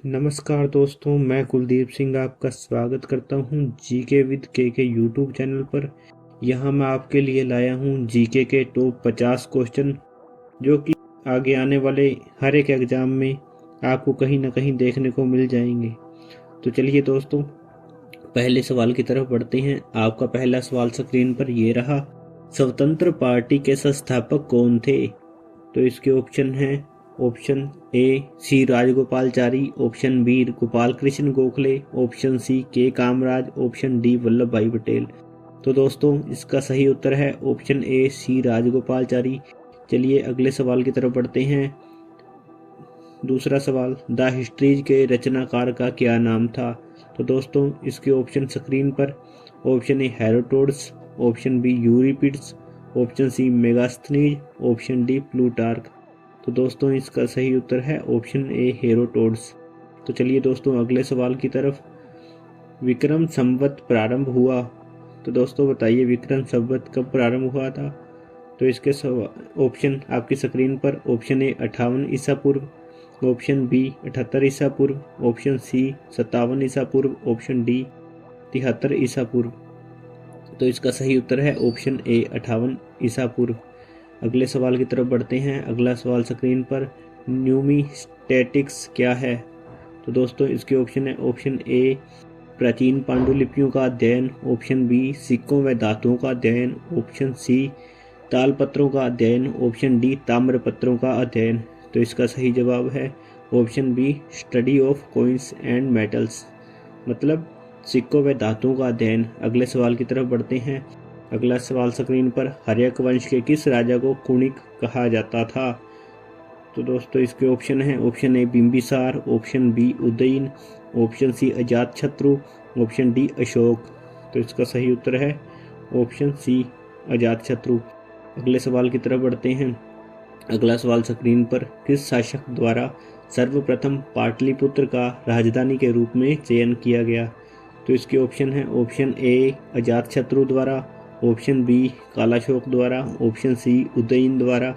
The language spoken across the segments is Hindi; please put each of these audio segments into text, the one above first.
नमस्कार दोस्तों, मैं कुलदीप सिंह आपका स्वागत करता हूं जीके विद के यूट्यूब चैनल पर। यहां मैं आपके लिए लाया हूं जीके के टॉप 50 क्वेश्चन जो कि आगे आने वाले हर एक एग्जाम में आपको कहीं ना कहीं देखने को मिल जाएंगे। तो चलिए दोस्तों, पहले सवाल की तरफ बढ़ते हैं। आपका पहला सवाल स्क्रीन पर ये रहा, स्वतंत्र पार्टी के संस्थापक कौन थे? तो इसके ऑप्शन हैं, option A C Rajagopalachari, option B Gopal Krishna Gokhale, option C K Kamaraj, option D Vallabh भाई पटेल। तो दोस्तों इसका सही उत्तर है ऑप्शन ए सी राजगोपालचारी। चलिए अगले सवाल की तरफ बढ़ते हैं। दूसरा सवाल, द हिस्ट्रीज के रचनाकार का क्या नाम था? तो दोस्तों इसके ऑप्शन स्क्रीन पर, option A Herodotus, option B Euripides, option C Megasthenes, option D Plutarch. तो दोस्तों इसका सही उत्तर है ऑप्शन ए हेरोडोटस। तो चलिए दोस्तों अगले सवाल की तरफ। विक्रम संवत प्रारंभ हुआ? तो दोस्तों बताइए विक्रम संवत कब प्रारंभ हुआ था? तो इसके ऑप्शन आपकी स्क्रीन पर, ऑप्शन ए 58 ईसा पूर्व, ऑप्शन बी 78 ईसा पूर्व, ऑप्शन सी 57 ईसा पूर्व, ऑप्शन डी 73 ईसा पूर्व। तो इसका सही उत्तर है ऑप्शन ए 58 ईसा पूर्व। अगले सवाल की तरफ बढ़ते हैं। अगला सवाल स्क्रीन पर, न्यूमीस्टैटिक्स क्या है? तो दोस्तों इसके ऑप्शन है, ऑप्शन ए प्राचीन पांडुलिपियों का अध्ययन, ऑप्शन बी सिक्कों व धातुओं का अध्ययन, ऑप्शन सी तालपत्रों का अध्ययन, ऑप्शन डी ताम्रपत्रों का अध्ययन। तो इसका सही जवाब है option B study of coins and metals, मतलब सिक्कों व धातुओं का अध्ययन। अगले सवाल की तरफ बढ़ते हैं। अगला सवाल स्क्रीन पर, हर्यक वंश के किस राजा को कुणिक कहा जाता था? तो दोस्तों इसके ऑप्शन हैं, option A Bimbisara, option B Udayana, option C Ajatashatru, option D Ashoka. तो इसका सही उत्तर है ऑप्शन सी अजातशत्रु। अगले सवाल की तरफ बढ़ते हैं। अगला सवाल स्क्रीन पर, किस शासक द्वारा सर्वप्रथम पाटलिपुत्र का राजधानी के रूप में चयन किया गया? तो इसके ऑप्शन हैं, ऑप्शन ए अजातशत्रु द्वारा, ऑप्शन बी कालाशोक द्वारा, ऑप्शन सी उदयन द्वारा,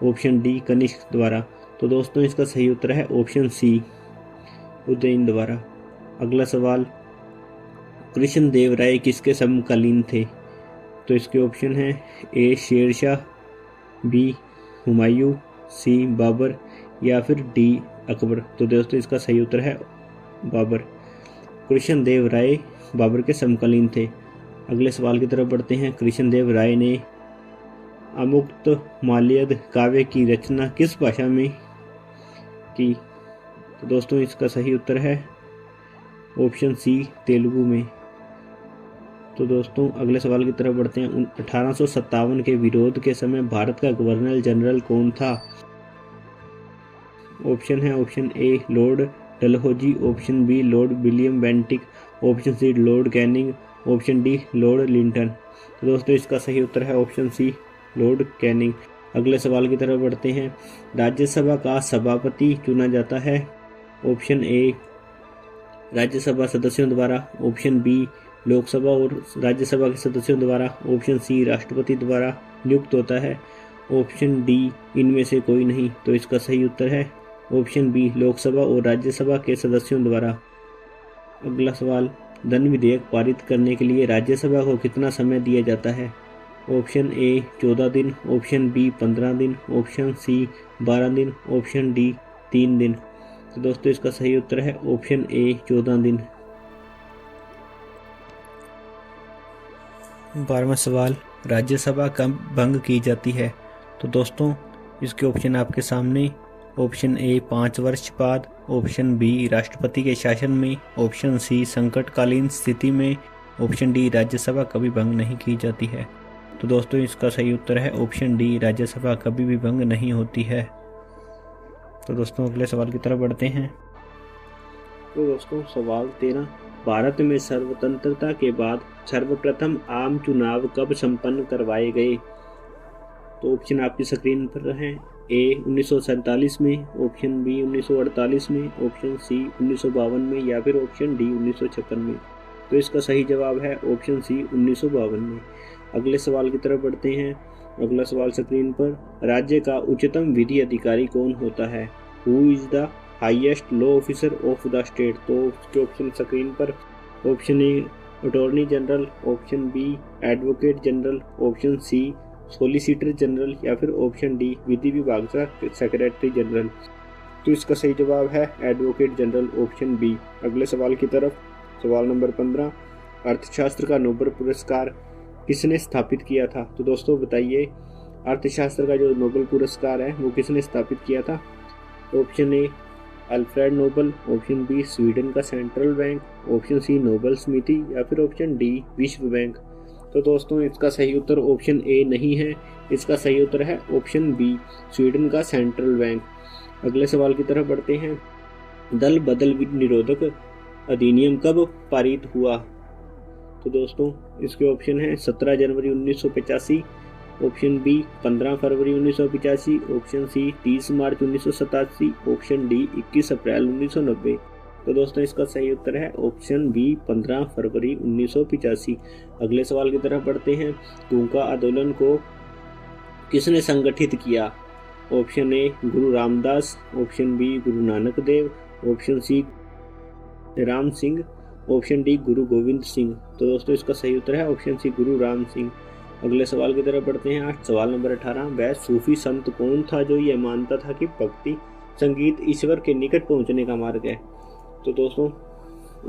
ऑप्शन डी कनिष्क द्वारा। तो दोस्तों इसका सही उत्तर है ऑप्शन सी उदयन द्वारा। अगला सवाल, कृष्णदेव राय किसके समकालीन थे? तो इसके ऑप्शन हैं, ए शेरशाह, बी हुमायूं, सी बाबर या फिर डी अकबर। तो दोस्तों इसका सही उत्तर है बाबर। कृष्णदेव राय बाबर के समकालीन थे। अगले सवाल की तरफ बढ़ते हैं। कृष्णदेव राय ने अमुक्तमाल्यद काव्य की रचना किस भाषा में की? तो दोस्तों इसका सही उत्तर है ऑप्शन सी तेलुगु में। तो दोस्तों अगले सवाल की तरफ बढ़ते हैं। 1857 के विरोध के समय भारत का गवर्नर जनरल कौन था? ऑप्शन है, option A Lord Dalhousie, option B Lord William Bentinck, option C Lord Canning, option D Lord Lytton. तो दोस्तों इसका सही उत्तर है ऑप्शन सी लॉर्ड कैनिंग। अगले सवाल की तरफ बढ़ते हैं। राज्यसभा का सभापति चुना जाता है? ऑप्शन ए राज्यसभा सदस्यों द्वारा, ऑप्शन बी लोकसभा और राज्यसभा के सदस्यों द्वारा, ऑप्शन सी राष्ट्रपति द्वारा नियुक्त होता है, ऑप्शन डी इनमें से कोई नहीं। तो इसका सही उत्तर है ऑप्शन बी लोकसभा और राज्यसभा के सदस्यों द्वारा। अगला सवाल, धन विधेयक पारित करने के लिए राज्यसभा को कितना समय दिया जाता है? ऑप्शन ए 14 दिन, ऑप्शन बी 15 दिन, ऑप्शन सी 12 दिन, ऑप्शन डी 3 दिन। तो दोस्तों इसका सही उत्तर है ऑप्शन ए 14 दिन। 12वां सवाल, राज्यसभा कब भंग की जाती है? तो दोस्तों इसके ऑप्शन आपके सामने, ऑप्शन ए 5 वर्ष बाद, ऑप्शन बी राष्ट्रपति के शासन में, ऑप्शन सी संकटकालीन स्थिति में, ऑप्शन डी राज्यसभा कभी भंग नहीं की जाती है। तो दोस्तों इसका सही उत्तर है ऑप्शन डी राज्यसभा कभी भी भंग नहीं होती है। तो दोस्तों अगले सवाल की तरफ बढ़ते हैं। तो दोस्तों सवाल 13, भारत में सर्वतंत्रता के बाद सर्वप्रथम आम चुनाव कब संपन्न करवाए गए? तो ऑप्शन आपकी स्क्रीन पर हैं, ए 1947 में, ऑप्शन बी 1948 में, ऑप्शन सी 1952 में या फिर ऑप्शन डी 1956 में। तो इसका सही जवाब है ऑप्शन सी 1952 में। अगले सवाल की तरफ बढ़ते हैं। अगला सवाल स्क्रीन पर, राज्य का उच्चतम विधि अधिकारी कौन होता है? Who is the highest law officer of the state. तो उसके ऑप्शन स्क्रीन पर option A attorney general, option B advocate general, option C solicitor general या फिर ऑप्शन डी विधि विभाग का सेक्रेटरी जनरल। तो इसका सही जवाब है एडवोकेट जनरल, ऑप्शन बी। अगले सवाल की तरफ, सवाल नंबर 15, अर्थशास्त्र का नोबेल पुरस्कार किसने स्थापित किया था? तो दोस्तों बताइए, अर्थशास्त्र का जो नोबेल पुरस्कार है वो किसने स्थापित किया था? Option A Alfred Nobel, option B Sweden का central bank, option C Nobel समिति या फिर ऑप्शन डी विश्व बैंक। तो दोस्तों इसका सही उत्तर ऑप्शन ए नहीं है, इसका सही उत्तर है ऑप्शन बी स्वीडन का सेंट्रल बैंक। अगले सवाल की तरफ बढ़ते हैं। दल बदल निरोधक अधिनियम कब पारित हुआ? तो दोस्तों इसके ऑप्शन है 17 जनवरी 1985, ऑप्शन बी 15 फरवरी 1985, ऑप्शन सी 30 मार्च 1987, ऑप्शन डी 21 अप्रैल 1990। तो दोस्तों इसका सही उत्तर है ऑप्शन बी 15 फरवरी 1985। अगले सवाल की तरफ बढ़ते हैं। कूका आंदोलन को किसने संगठित किया? Option A Guru Ramdas, option B Guru Nanak Dev, option C Ram Singh, option D Guru Gobind Singh. तो दोस्तों इसका सही उत्तर है ऑप्शन सी गुरु राम सिंह। अगले सवाल की तरफ बढ़ते हैं। आज सवाल नंबर 18, वह सूफी संत कौन था जो यह मानता था कि भक्ति संगीत ईश्वर के निकट पहुंचने का मार्ग है? तो दोस्तों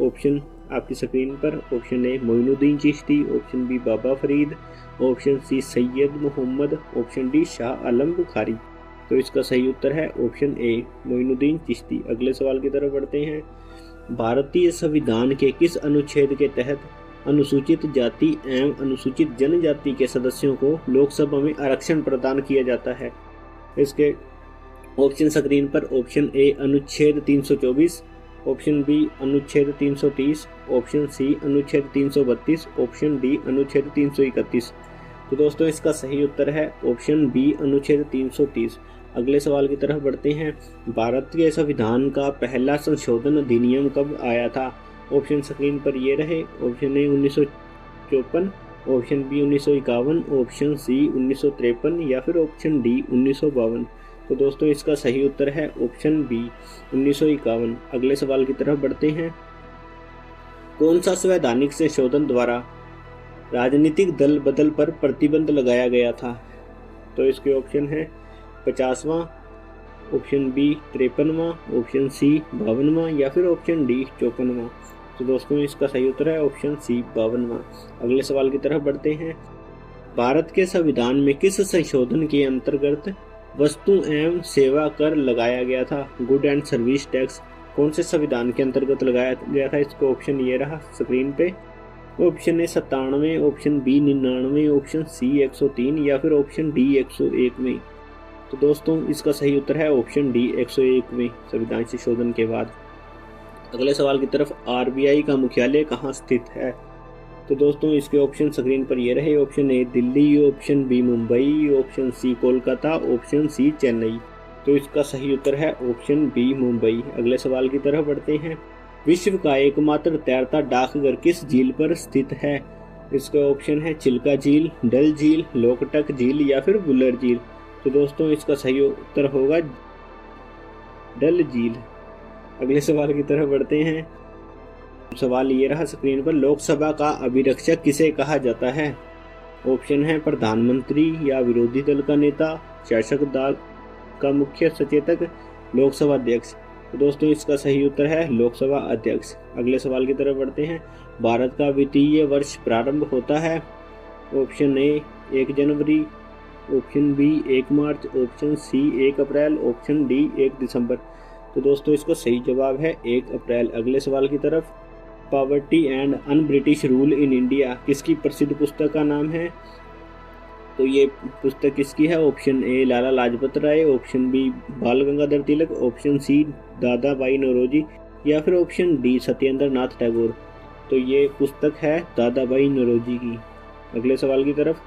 ऑप्शन आपकी स्क्रीन पर, option A Moinuddin Chishti, option B Baba Farid, option C Syed Mohammad, option D Shah Alam Bukhari. तो इसका सही उत्तर है ऑप्शन ए मोइनुद्दीन चिश्ती। अगले सवाल की तरफ बढ़ते हैं। भारतीय संविधान के किस अनुच्छेद के तहत अनुसूचित जाति एवं अनुसूचित जनजाति के सदस्यों को लोकसभा में आरक्षण प्रदान किया जाता है? इसके ऑप्शन स्क्रीन पर, ऑप्शन ए अनुच्छेद 324, ऑप्शन बी अनुच्छेद 330, ऑप्शन सी अनुच्छेद 332, ऑप्शन डी अनुच्छेद 331। तो दोस्तों इसका सही उत्तर है ऑप्शन बी अनुच्छेद 330। अगले सवाल की तरफ बढ़ते हैं। भारत के संविधान का पहला संशोधन अधिनियम कब आया था? ऑप्शन स्क्रीन पर ये रहे। Option A 1954, option B 1951, option C 1953 या फिर ऑप्शन डी 1952। तो दोस्तों इसका सही उत्तर है ऑप्शन बी 1951। अगले सवाल की तरफ बढ़ते हैं। कौन सा संवैधानिक संशोधन द्वारा राजनीतिक दल बदल पर प्रतिबंध लगाया गया था? तो इसके ऑप्शन है 50वां, ऑप्शन बी 53वां, ऑप्शन सी 52वां या फिर ऑप्शन डी 54वां। तो दोस्तों इसका सही उत्तर है ऑप्शन सी 52वां। अगले सवाल की तरफ बढ़ते हैं। भारत के संविधान में किस संशोधन के अंतर्गत वस्तु एवं सेवा कर लगाया गया था? गुड एंड सर्विस टैक्स कौन से संविधान के अंतर्गत लगाया गया था? इसको ऑप्शन ये रहा स्क्रीन पे। Option A 97, option B 99, option C 103 या फिर ऑप्शन डी 101 में। तो दोस्तों इसका सही उत्तर है ऑप्शन डी 101 में, संविधान संशोधन के बाद। अगले सवाल की तरफ, आरबीआई का मुख्यालय कहाँ स्थित है? तो दोस्तों इसके ऑप्शन स्क्रीन पर ये रहे। Option A Delhi, option B Mumbai, option C Kolkata, option C Chennai. तो इसका सही उत्तर है ऑप्शन बी मुंबई। अगले सवाल की तरफ बढ़ते हैं। विश्व का एकमात्र तैरता डाकघर किस झील पर स्थित है? इसका ऑप्शन है चिल्का झील, डल झील, लोकटक झील या फिर बुलर झील। तो दोस्तों इसका सही उत्तर होगा डल झील। अगले सवाल की तरफ बढ़ते हैं। सवाल ये रहा स्क्रीन पर, लोकसभा का अभिरक्षक किसे कहा जाता है? ऑप्शन है प्रधानमंत्री या विरोधी दल का नेता, शासक दल का मुख्य सचेतक, लोकसभा अध्यक्ष। तो दोस्तों इसका सही उत्तर है लोकसभा अध्यक्ष। अगले सवाल की तरफ बढ़ते हैं। भारत का वित्तीय वर्ष प्रारंभ होता है? ऑप्शन ए 1 जनवरी, ऑप्शन बी 1 मार्च, ऑप्शन सी 1 अप्रैल, ऑप्शन डी 1 दिसंबर। तो दोस्तों इसका सही जवाब है 1 अप्रैल। अगले सवाल की तरफ, poverty and un British rule in India किसकी प्रसिद्ध पुस्तक का नाम है? तो ये पुस्तक किसकी है? Option A Lala Lajpat Rai, option B Bal Gangadhar Tilak, option C दादा भाई नौरोजी या फिर ऑप्शन डी सत्येंद्र नाथ टैगोर। तो ये पुस्तक है दादा भाई नौरोजी की। अगले सवाल की तरफ,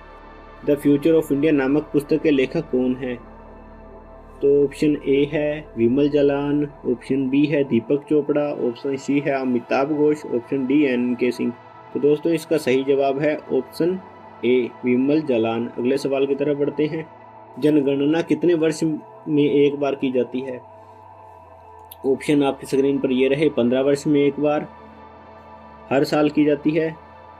द फ्यूचर ऑफ इंडिया नामक पुस्तक के लेखक कौन है? तो ऑप्शन ए है विमल जालान, ऑप्शन बी है दीपक चोपड़ा, ऑप्शन सी है Amitabh Ghosh, option D NK. Singh. तो दोस्तों इसका सही जवाब है ऑप्शन ए विमल जालान। अगले सवाल की तरफ बढ़ते हैं। जनगणना कितने वर्ष में एक बार की जाती है? ऑप्शन आपकी स्क्रीन पर ये रहे, 15 वर्ष में एक बार, हर साल की जाती है,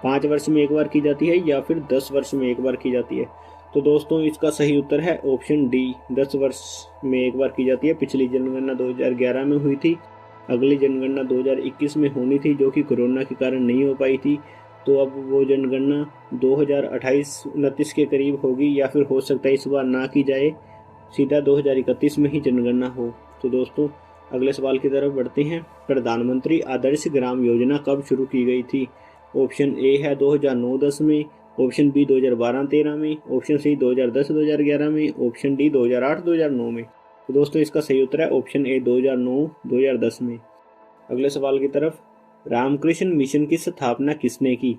5 वर्ष में एक बार की जाती है, या फिर 10 वर्ष में एक बार की जाती है। तो दोस्तों इसका सही उत्तर है ऑप्शन डी, 10 वर्ष में एक बार की जाती है। पिछली जनगणना 2011 में हुई थी, अगली जनगणना 2021 में होनी थी, जो कि कोरोना के कारण नहीं हो पाई थी। तो अब वो जनगणना 2028-29 के करीब होगी, या फिर हो सकता है इस बार ना की जाए, सीधा 2031 में ही जनगणना हो। तो दोस्तों अगले सवाल की तरफ बढ़ते हैं। प्रधानमंत्री आदर्श ग्राम योजना कब शुरू की गई थी? ऑप्शन ए है 2009-10 में, ऑप्शन बी 2012-13 में, ऑप्शन सी 2010-2011 में, ऑप्शन डी 2008-2009 में। तो दोस्तों इसका सही उत्तर है ऑप्शन ए 2009-2010 में। अगले सवाल की तरफ, रामकृष्ण मिशन की स्थापना किसने की?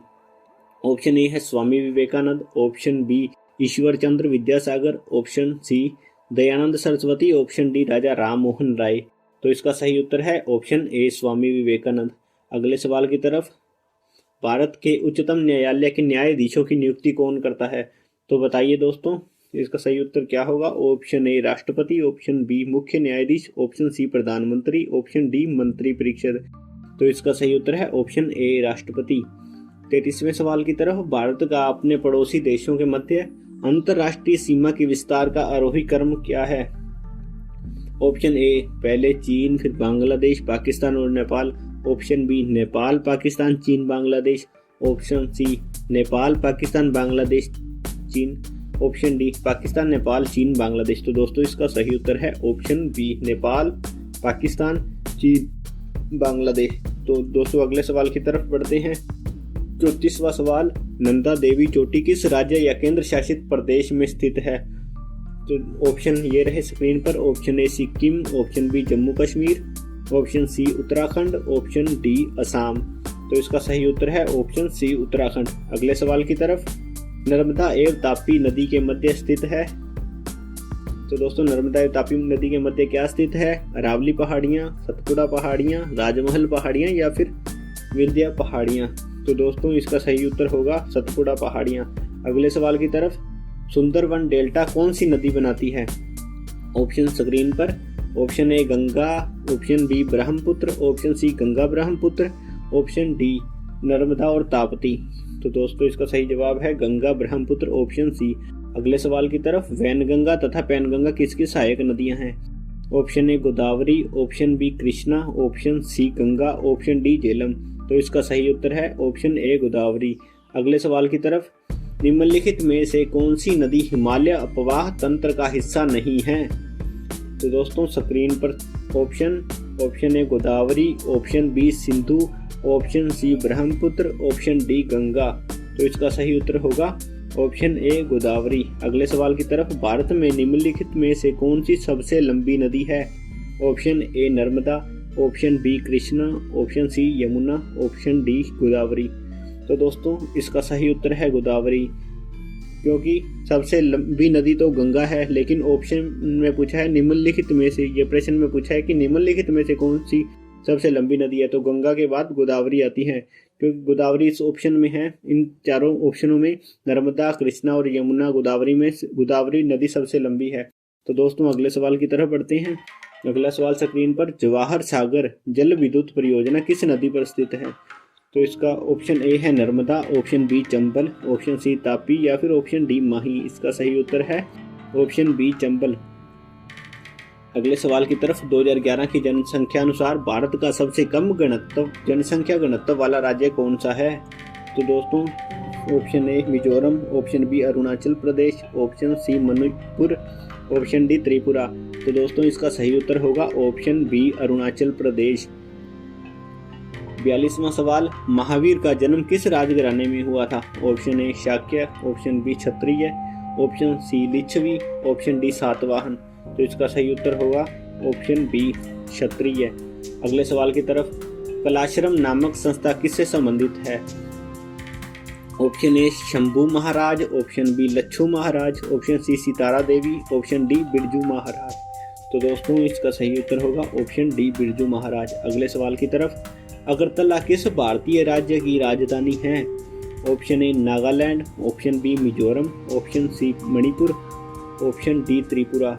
ऑप्शन ए है Swami Vivekananda, option B Ishwar Chandra Vidyasagar, option C Dayanand Saraswati, option D Raja Ram Mohan Roy. तो इसका सही उत्तर है ऑप्शन ए स्वामी विवेकानंद। अगले सवाल की तरफ, भारत के उच्चतम न्यायालय के न्यायाधीशों की नियुक्ति कौन करता है? तो बताइए दोस्तों इसका सही उत्तर क्या होगा? ऑप्शन ए राष्ट्रपति, ऑप्शन बी मुख्य न्यायाधीश, ऑप्शन सी प्रधानमंत्री, ऑप्शन डी मंत्री परिषद। तो इसका सही उत्तर है ऑप्शन ए राष्ट्रपति। 33वें सवाल की तरफ, भारत का अपने पड़ोसी देशों के मध्य अंतरराष्ट्रीय सीमा के विस्तार का आरोही क्रम क्या है? ऑप्शन ए पहले चीन, फिर बांग्लादेश, पाकिस्तान और नेपाल, ऑप्शन बी नेपाल, पाकिस्तान, चीन, बांग्लादेश, ऑप्शन सी नेपाल, पाकिस्तान, बांग्लादेश, चीन, ऑप्शन डी पाकिस्तान, नेपाल, चीन, बांग्लादेश। तो दोस्तों इसका सही उत्तर है ऑप्शन बी नेपाल, पाकिस्तान, चीन, बांग्लादेश। तो दोस्तों अगले सवाल की तरफ बढ़ते हैं। 34वां सवाल, नंदा देवी चोटी किस राज्य या केंद्र शासित प्रदेश में स्थित है? तो ऑप्शन ये रहे स्क्रीन पर, option A Sikkim, option B Jammu Kashmir, option C Uttarakhand, option D Assam. तो इसका सही उत्तर है ऑप्शन सी उत्तराखंड। अगले सवाल की तरफ, नर्मदा एवं तापी नदी के मध्य स्थित है। तो दोस्तों नर्मदा एवं तापी नदी के मध्य क्या स्थित है? अरावली पहाड़ियाँ, सतपुड़ा पहाड़ियाँ, राजमहल पहाड़ियाँ, या फिर विंध्या पहाड़ियाँ। तो दोस्तों इसका सही उत्तर होगा सतपुड़ा पहाड़ियाँ। अगले सवाल की तरफ, सुंदरवन डेल्टा कौन सी नदी बनाती है? ऑप्शन स्क्रीन पर, option A Ganga, option B Brahmaputra, option C Ganga Brahmaputra, option D Narmada और ताप्ती। तो दोस्तों इसका सही जवाब है गंगा ब्रह्मपुत्र, ऑप्शन सी। अगले सवाल की तरफ, वैनगंगा तथा पैनगंगा किसकी सहायक नदियां हैं? Option A Godavari, option B Krishna, option C Ganga, option D Jhelum. तो इसका सही उत्तर है ऑप्शन ए गोदावरी। अगले सवाल की तरफ, निम्नलिखित में से कौन सी नदी हिमालय अपवाह तंत्र का हिस्सा नहीं है? तो दोस्तों स्क्रीन पर option A Godavari, option B Sindhu, option C Brahmaputra, option D Ganga. तो इसका सही उत्तर होगा ऑप्शन ए गोदावरी। अगले सवाल की तरफ, भारत में निम्नलिखित में से कौन सी सबसे लंबी नदी है? Option A Narmada, option B Krishna, option C Yamuna, option D Godavari. तो दोस्तों इसका सही उत्तर है गोदावरी, क्योंकि सबसे लंबी नदी तो गंगा है, लेकिन ऑप्शन में पूछा है निम्नलिखित में से, ये प्रश्न में पूछा है कि निम्नलिखित में से कौन सी सबसे लंबी नदी है, तो गंगा के बाद गोदावरी आती है, क्योंकि गोदावरी इस ऑप्शन में है। इन चारों ऑप्शनों में नर्मदा, कृष्णा और यमुना, गोदावरी में गोदावरी नदी सबसे लंबी है। तो दोस्तों अगले सवाल की तरफ बढ़ते हैं। अगला सवाल स्क्रीन पर, जवाहर सागर जल विद्युत परियोजना किस नदी पर स्थित है? तो इसका ऑप्शन ए है Narmada, option B Chambal, option C Tapi, या फिर ऑप्शन डी माही। इसका सही उत्तर है ऑप्शन बी चंबल। अगले सवाल की तरफ, 2011 की जनसंख्या अनुसार भारत का सबसे कम जनसंख्या घनत्व वाला राज्य कौन सा है? तो दोस्तों option A Mizoram, option B Arunachal Pradesh, option C Manipur, option D Tripura. तो दोस्तों इसका सही उत्तर होगा ऑप्शन बी अरुणाचल प्रदेश। 42वां सवाल, महावीर का जन्म किस राजघराने में हुआ था? Option A Shakya, option B Kshatriya, option C Licchavi, option D Satavahana. तो इसका सही उत्तर होगा ऑप्शन बी क्षत्रिय। अगले सवाल की तरफ, कलाश्रम नामक संस्था किससे संबंधित है? Option A Shambhu Maharaj, option B Lachhu Maharaj, option C Sitara Devi, option D Birju Maharaj. तो दोस्तों इसका सही उत्तर होगा ऑप्शन डी बिरजू महाराज। अगले सवाल की तरफ, अगरतला किस भारतीय राज्य की राजधानी है? Option A Nagaland, option B Mizoram, option C Manipur, option D Tripura.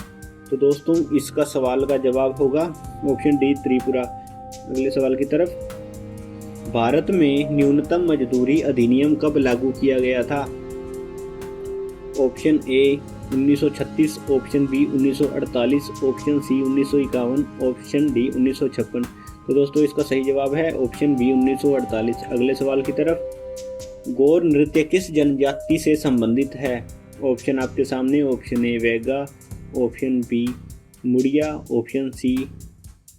तो दोस्तों इसका सवाल का जवाब होगा ऑप्शन डी त्रिपुरा। अगले सवाल की तरफ, भारत में न्यूनतम मजदूरी अधिनियम कब लागू किया गया था? Option A 1936, option B 1948, option C 1951, option D 1956। तो दोस्तों इसका सही जवाब है ऑप्शन बी 1948। अगले सवाल की तरफ, गौर नृत्य किस जनजाति से संबंधित है? ऑप्शन आपके सामने, option A Vega, option B Muria, option C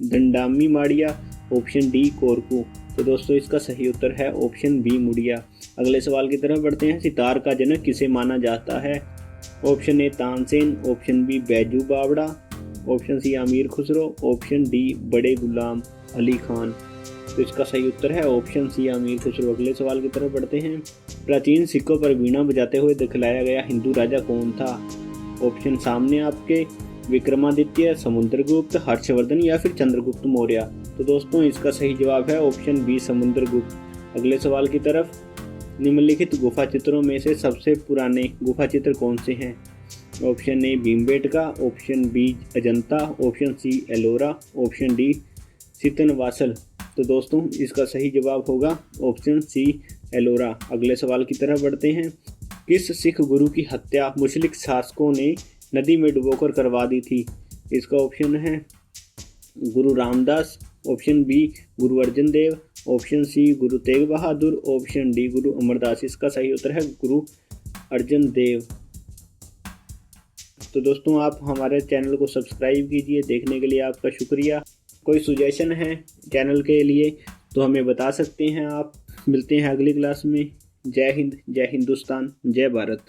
Dandami Madia, option D Korku. तो दोस्तों इसका सही उत्तर है ऑप्शन बी मुड़िया। अगले सवाल की तरफ बढ़ते हैं, सितार का जनक किसे माना जाता है? Option A Tansen, option B Baiju Bawra, option C Amir Khusro, option D Bade Ghulam Ali Khan. तो इसका सही उत्तर है ऑप्शन सी आमिर खुसरो। अगले सवाल की तरफ बढ़ते हैं, प्राचीन सिक्कों पर वीणा बजाते हुए दिखलाया गया हिंदू राजा कौन था? ऑप्शन सामने आपके, विक्रमादित्य, समुद्रगुप्त, हर्षवर्धन या फिर चंद्रगुप्त मौर्य। तो दोस्तों इसका सही जवाब है ऑप्शन बी समुद्रगुप्त। अगले सवाल की तरफ, निम्नलिखित गुफा चित्रों में से सबसे पुराने गुफा चित्र कौन से हैं? Option A Bhimbetka, option B Ajanta, option C Ellora, option D Sittanavasal. तो दोस्तों इसका सही जवाब होगा ऑप्शन सी एलोरा। अगले सवाल की तरफ बढ़ते हैं, किस सिख गुरु की हत्या मुस्लिम शासकों ने नदी में डुबोकर करवा दी थी? इसका ऑप्शन है गुरु Ramdas, option B Guru Arjan Dev, option सी गुरु तेग बहादुर, ऑप्शन डी गुरु अमरदास। इसका सही उत्तर है गुरु अर्जन देव। तो दोस्तों आप हमारे चैनल को सब्सक्राइब कीजिए। देखने के लिए आपका शुक्रिया। कोई सुजेशन है चैनल के लिए तो हमें बता सकते हैं आप। मिलते हैं अगली क्लास में। जय हिंद, जय हिंदुस्तान, जय भारत।